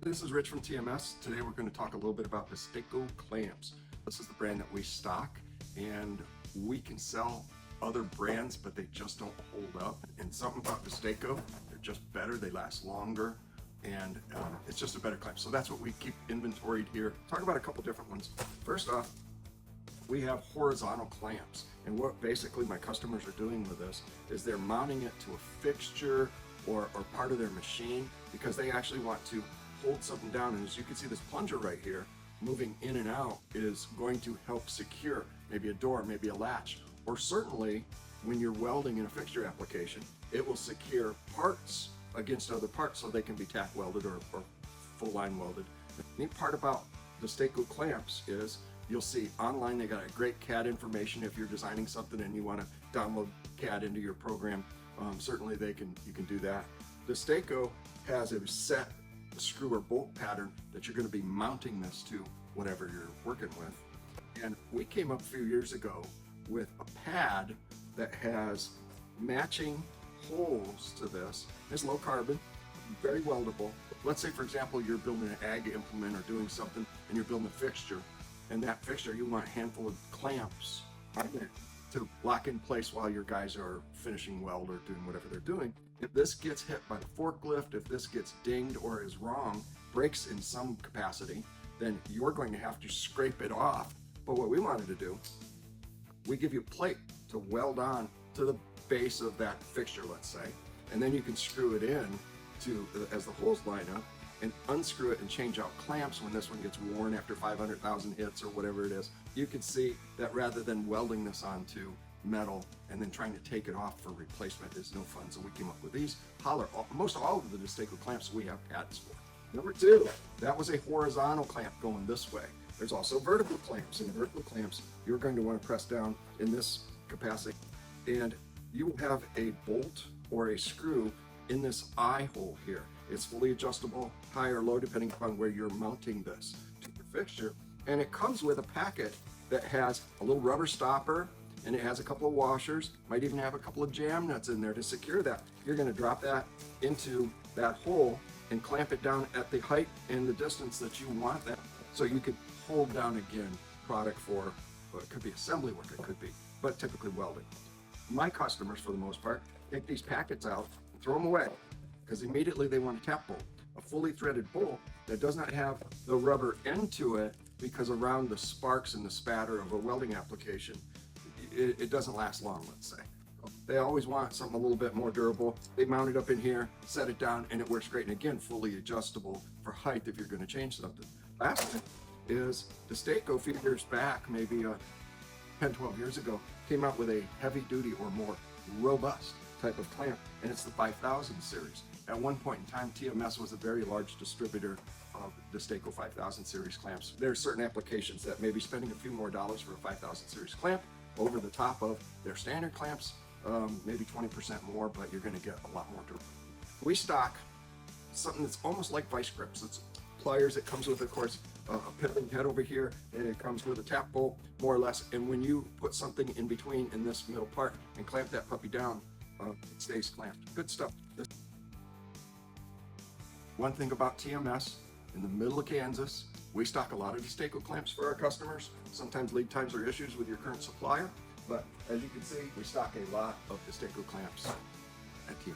This is Rich from TMS. Today we're going to talk a little bit about Destaco Clamps. This is the brand that we stock, and we can sell other brands, but they just don't hold up. And something about Destaco, they're just better, they last longer, and it's just a better clamp. So that's what we keep inventoried here. Talk about a couple different ones. First off, we have horizontal clamps, and what basically my customers are doing with this is they're mounting it to a fixture or part of their machine because they actually want to hold something down. And as you can see, this plunger right here moving in and out is going to help secure maybe a door, maybe a latch, or certainly when you're welding in a fixture application, it will secure parts against other parts so they can be tack welded or full line welded. The neat part about the Destaco clamps is you'll see online they got a great CAD information. If you're designing something and you want to download CAD into your program, certainly you can do that. The Destaco has a set screw or bolt pattern that you're going to be mounting this to whatever you're working with. And we came up a few years ago with a pad that has matching holes to this. It's low carbon, very weldable. Let's say, for example, you're building an ag implement or doing something and you're building a fixture, and that fixture you want a handful of clamps on it to lock in place while your guys are finishing weld or doing whatever they're doing. If this gets hit by the forklift, if this gets dinged or is wrong, breaks in some capacity, then you're going to have to scrape it off. But what we wanted to do, we give you a plate to weld on to the base of that fixture, let's say, and then you can screw it in as the holes line up and unscrew it and change out clamps when this one gets worn after 500,000 hits or whatever it is. You can see that rather than welding this onto metal and then trying to take it off for replacement is no fun. So we came up with these. Most all of the Destaco clamps we have pads for. Number two, that was a horizontal clamp going this way. There's also vertical clamps. In vertical clamps, you're going to want to press down in this capacity, and you will have a bolt or a screw in this eye hole here. It's fully adjustable, high or low, depending upon where you're mounting this to the fixture. And it comes with a packet that has a little rubber stopper, and it has a couple of washers, might even have a couple of jam nuts in there to secure that. You're going to drop that into that hole and clamp it down at the height and the distance that you want that. So you could hold down again product for, well, it could be assembly work, it could be, but typically welding. My customers, for the most part, take these packets out and throw them away because immediately they want a tap bolt, a fully threaded bolt that does not have the rubber end to it, because around the sparks and the spatter of a welding application, it doesn't last long, let's say. They always want something a little bit more durable. They mount it up in here, set it down, and it works great. And again, fully adjustable for height if you're going to change something. Last thing is Destaco, a few years back, maybe 10, 12 years ago, came out with a heavy duty or more robust type of clamp, and it's the 5000 series. At one point in time, TMS was a very large distributor of the Destaco 5000 series clamps. There are certain applications that may be spending a few more dollars for a 5000 series clamp over the top of their standard clamps, maybe 20% more, but you're going to get a lot more durable. We stock something that's almost like vice grips. It's pliers. It comes with, of course, a pivoting head over here, and it comes with a tap bolt, more or less. And when you put something in between in this middle part and clamp that puppy down, it stays clamped. Good stuff. One thing about TMS, in the middle of Kansas, we stock a lot of Destaco clamps for our customers. Sometimes lead times are issues with your current supplier, but as you can see, we stock a lot of Destaco clamps at TMS.